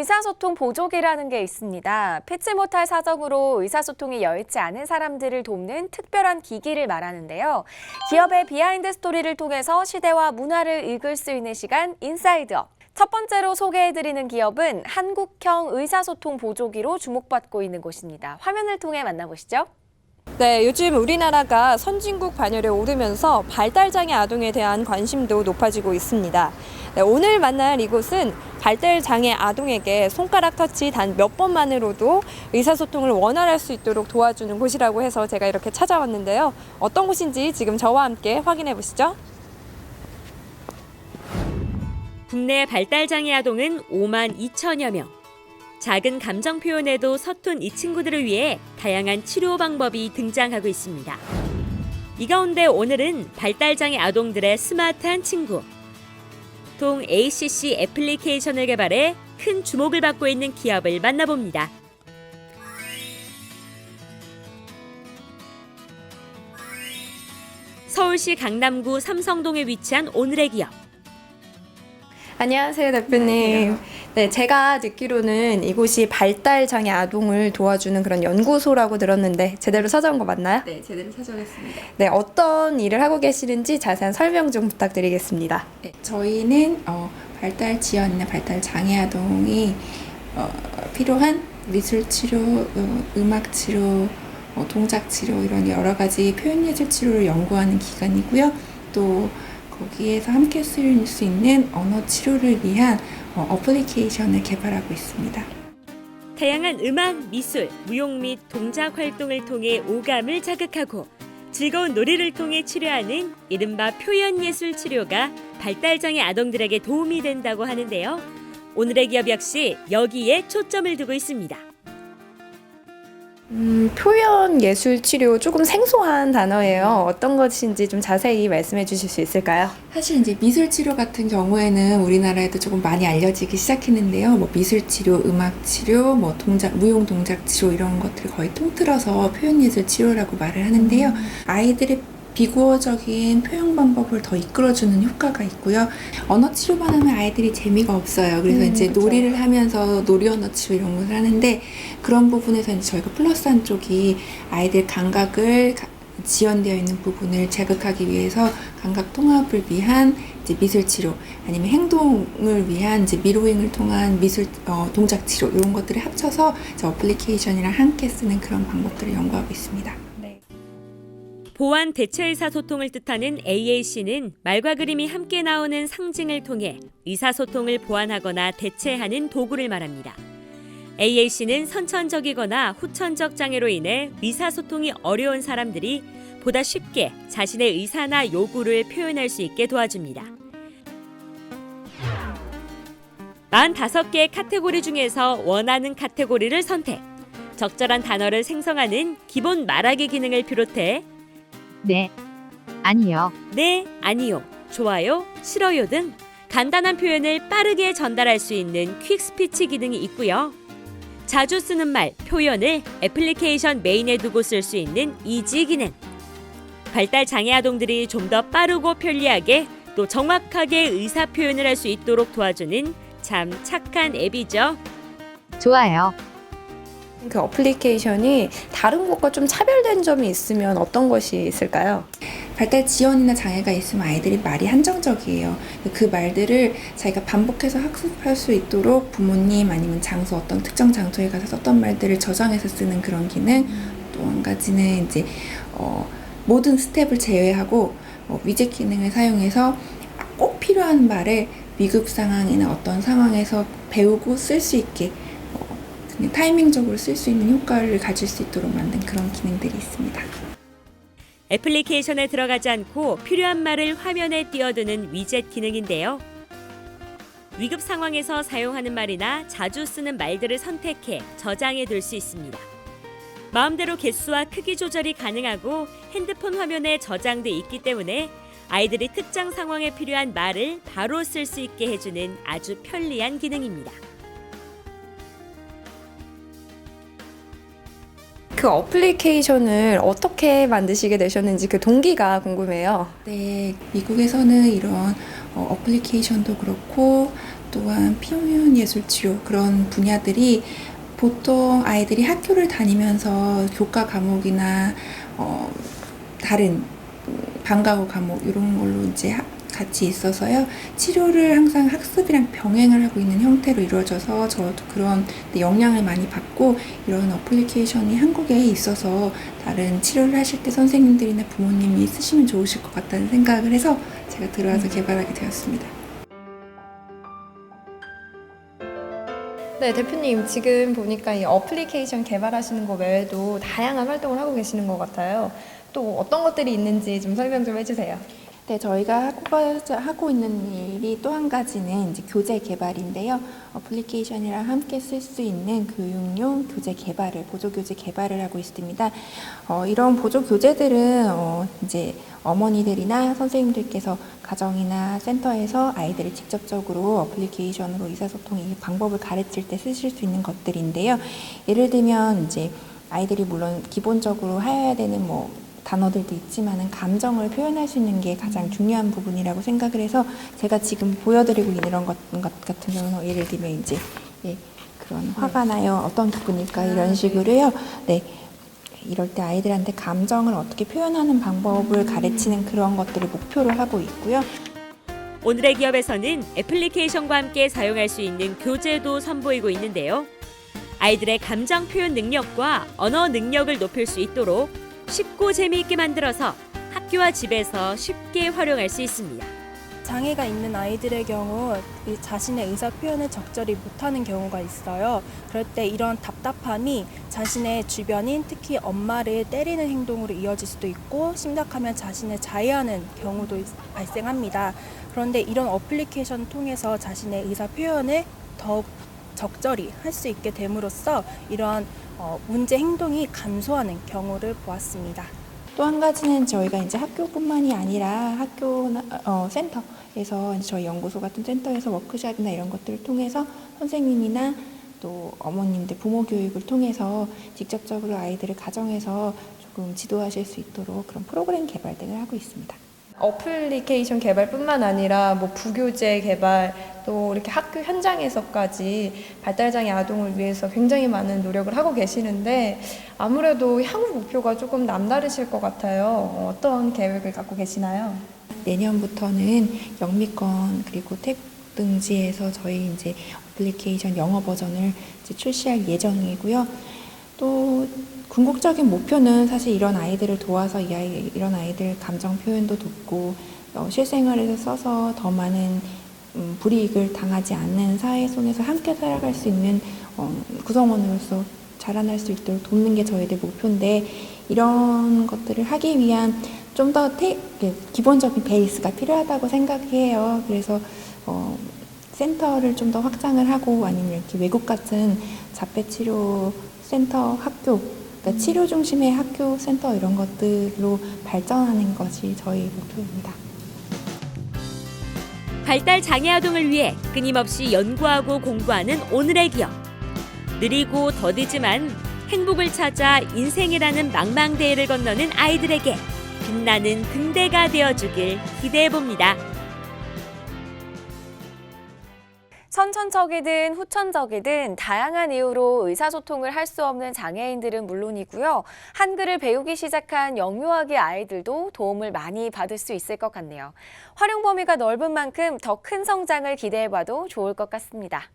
의사소통 보조기라는 게 있습니다. 피치 못할 사정으로 의사소통이 여의치 않은 사람들을 돕는 특별한 기기를 말하는데요. 기업의 비하인드 스토리를 통해서 시대와 문화를 읽을 수 있는 시간 인사이드업. 첫 번째로 소개해드리는 기업은 한국형 의사소통 보조기로 주목받고 있는 곳입니다. 화면을 통해 만나보시죠. 네, 요즘 우리나라가 선진국 반열에 오르면서 발달장애 아동에 대한 관심도 높아지고 있습니다. 네, 오늘 만날 이곳은 발달장애 아동에게 손가락 터치 단 몇 번만으로도 의사소통을 원활할 수 있도록 도와주는 곳이라고 해서 제가 이렇게 찾아왔는데요. 어떤 곳인지 지금 저와 함께 확인해 보시죠. 국내 발달장애 아동은 5만 2천여 명. 작은 감정 표현에도 서툰 이 친구들을 위해 다양한 치료 방법이 등장하고 있습니다. 이 가운데 오늘은 발달장애 아동들의 스마트한 친구, 통 ACC 애플리케이션을 개발해 큰 주목을 받고 있는 기업을 만나봅니다. 서울시 강남구 삼성동에 위치한 오늘의 기업. 안녕하세요, 대표님. 네, 제가 듣기로는 이곳이 발달장애 아동을 도와주는 그런 연구소라고 들었는데 제대로 찾아온 거 맞나요? 네, 제대로 찾아오겠습니다. 네, 어떤 일을 하고 계시는지 자세한 설명 좀 부탁드리겠습니다. 네, 저희는 발달 지연이나 발달 장애 아동이 필요한 미술 치료, 음악 치료, 동작 치료 이런 여러 가지 표현 예술 치료를 연구하는 기관이고요. 또 거기에서 함께 쓸 수 있는 언어 치료를 위한 어플리케이션을 개발하고 있습니다. 다양한 음악, 미술, 무용 및 동작 활동을 통해 오감을 자극하고 즐거운 놀이를 통해 치료하는 이른바 표현예술 치료가 발달장애 아동들에게 도움이 된다고 하는데요. 오늘의 기업 역시 여기에 초점을 두고 있습니다. 표현 예술 치료 조금 생소한 단어예요. 어떤 것인지 좀 자세히 말씀해 주실 수 있을까요? 사실 이제 미술 치료 같은 경우에는 우리나라에도 조금 많이 알려지기 시작했는데요. 뭐 미술 치료, 음악 치료, 뭐 동작, 무용 동작 치료 이런 것들을 거의 통틀어서 표현 예술 치료라고 말을 하는데요. 아이들의 비구어적인 표현 방법을 더 이끌어주는 효과가 있고요. 언어 치료만 하면 아이들이 재미가 없어요. 그래서 이제 그렇죠. 놀이를 하면서 놀이 언어 치료 이런 것을 하는데 그런 부분에서 이제 저희가 플러스한 쪽이 아이들 감각을 지연되어 있는 부분을 자극하기 위해서 감각 통합을 위한 이제 미술 치료 아니면 행동을 위한 이제 미로잉을 통한 미술 동작 치료 이런 것들을 합쳐서 이제 어플리케이션이랑 함께 쓰는 그런 방법들을 연구하고 있습니다. 보완 대체 의사소통을 뜻하는 AAC는 말과 그림이 함께 나오는 상징을 통해 의사소통을 보완하거나 대체하는 도구를 말합니다. AAC는 선천적이거나 후천적 장애로 인해 의사소통이 어려운 사람들이 보다 쉽게 자신의 의사나 요구를 표현할 수 있게 도와줍니다. 45개의 카테고리 중에서 원하는 카테고리를 선택, 적절한 단어를 생성하는 기본 말하기 기능을 비롯해 네, 아니요. 네, 아니요, 좋아요, 싫어요 등 간단한 표현을 빠르게 전달할 수 있는 퀵 스피치 기능이 있고요. 자주 쓰는 말, 표현을 애플리케이션 메인에 두고 쓸 수 있는 이지 기능. 발달 장애 아동들이 좀 더 빠르고 편리하게 또 정확하게 의사 표현을 할 수 있도록 도와주는 참 착한 앱이죠. 좋아요. 그 어플리케이션이 다른 곳과 좀 차별된 점이 있으면 어떤 것이 있을까요? 발달 지연이나 장애가 있으면 아이들이 말이 한정적이에요. 그 말들을 자기가 반복해서 학습할 수 있도록 부모님 아니면 장소 어떤 특정 장소에 가서 썼던 말들을 저장해서 쓰는 그런 기능. 또 한 가지는 이제 모든 스텝을 제외하고 위젯 기능을 사용해서 꼭 필요한 말을 위급 상황이나 어떤 상황에서 배우고 쓸 수 있게 타이밍적으로 쓸 수 있는 효과를 가질 수 있도록 만든 그런 기능들이 있습니다. 애플리케이션에 들어가지 않고 필요한 말을 화면에 띄워두는 위젯 기능인데요. 위급 상황에서 사용하는 말이나 자주 쓰는 말들을 선택해 저장해 둘 수 있습니다. 마음대로 개수와 크기 조절이 가능하고 핸드폰 화면에 저장돼 있기 때문에 아이들이 특정 상황에 필요한 말을 바로 쓸 수 있게 해주는 아주 편리한 기능입니다. 그 어플리케이션을 어떻게 만드시게 되셨는지 그 동기가 궁금해요. 네, 미국에서는 이런 어플리케이션도 그렇고 또한 피용현 예술 치료 그런 분야들이 보통 아이들이 학교를 다니면서 교과 과목이나 다른 방과후 과목 이런 걸로 이제 같이 있어서요. 치료를 항상 학습이랑 병행을 하고 있는 형태로 이루어져서 저도 그런 영향을 많이 받고 이런 어플리케이션이 한국에 있어서 다른 치료를 하실 때 선생님들이나 부모님이 쓰시면 좋으실 것 같다는 생각을 해서 제가 들어와서 개발하게 되었습니다. 네, 대표님 지금 보니까 이 어플리케이션 개발하시는 거 외에도 다양한 활동을 하고 계시는 것 같아요. 또 어떤 것들이 있는지 좀 설명 좀 해주세요. 네, 저희가 하고 있는 일이 또 한 가지는 이제 교재 개발인데요. 어플리케이션이랑 함께 쓸 수 있는 교육용 교재 개발을, 보조 교재 개발을 하고 있습니다. 이런 보조 교재들은 이제 어머니들이나 선생님들께서 가정이나 센터에서 아이들을 직접적으로 어플리케이션으로 의사소통의 방법을 가르칠 때 쓰실 수 있는 것들인데요. 예를 들면 이제 아이들이 물론 기본적으로 해야 되는 단어들도 있지만은 감정을 표현할 수 있는 게 가장 중요한 부분이라고 생각을 해서 제가 지금 보여드리고 있는 것 같은 경우는 예를 들면 이제 그런 화가 나요. 어떤 기분일까 이런 식으로요. 네. 이럴 때 아이들한테 감정을 어떻게 표현하는 방법을 가르치는 그런 것들을 목표로 하고 있고요. 오늘의 기업에서는 애플리케이션과 함께 사용할 수 있는 교재도 선보이고 있는데요. 아이들의 감정 표현 능력과 언어 능력을 높일 수 있도록 쉽고 재미있게 만들어서 학교와 집에서 쉽게 활용할 수 있습니다. 장애가 있는 아이들의 경우 자신의 의사 표현을 적절히 못하는 경우가 있어요. 그럴 때 이런 답답함이 자신의 주변인 특히 엄마를 때리는 행동으로 이어질 수도 있고 심각하면 자신을 자해하는 경우도 발생합니다. 그런데 이런 어플리케이션을 통해서 자신의 의사 표현을 더욱 적절히 할 수 있게 됨으로써 이러한 문제 행동이 감소하는 경우를 보았습니다. 또 한 가지는 저희가 이제 학교뿐만이 아니라 학교 센터에서 저희 연구소 같은 센터에서 워크숍이나 이런 것들을 통해서 선생님이나 또 어머님들 부모 교육을 통해서 직접적으로 아이들을 가정에서 조금 지도하실 수 있도록 그런 프로그램 개발 등을 하고 있습니다. 어플리케이션 개발뿐만 아니라 부교재 개발 또 이렇게 학교 현장에서까지 발달장애 아동을 위해서 굉장히 많은 노력을 하고 계시는데 아무래도 향후 목표가 조금 남다르실 것 같아요. 어떤 계획을 갖고 계시나요? 내년부터는 영미권 그리고 탭 등지에서 저희 이제 어플리케이션 영어 버전을 이제 출시할 예정이고요. 또 궁극적인 목표는 사실 이런 아이들을 도와서 이런 아이들 감정 표현도 돕고 실생활에서 써서 더 많은 불이익을 당하지 않는 사회 속에서 함께 살아갈 수 있는 구성원으로서 자라날 수 있도록 돕는 게 저희들 목표인데 이런 것들을 하기 위한 좀 더 기본적인 베이스가 필요하다고 생각해요. 그래서 센터를 좀 더 확장을 하고 아니면 이렇게 외국 같은 자폐치료 센터 학교 그러니까 치료 중심의 학교 센터 이런 것들로 발전하는 것이 저희 목표입니다. 발달 장애 아동을 위해 끊임없이 연구하고 공부하는 오늘의 기업. 느리고 더디지만 행복을 찾아 인생이라는 망망대해를 건너는 아이들에게 빛나는 등대가 되어주길 기대해봅니다. 선천적이든 후천적이든 다양한 이유로 의사소통을 할 수 없는 장애인들은 물론이고요. 한글을 배우기 시작한 영유아기 아이들도 도움을 많이 받을 수 있을 것 같네요. 활용 범위가 넓은 만큼 더 큰 성장을 기대해봐도 좋을 것 같습니다.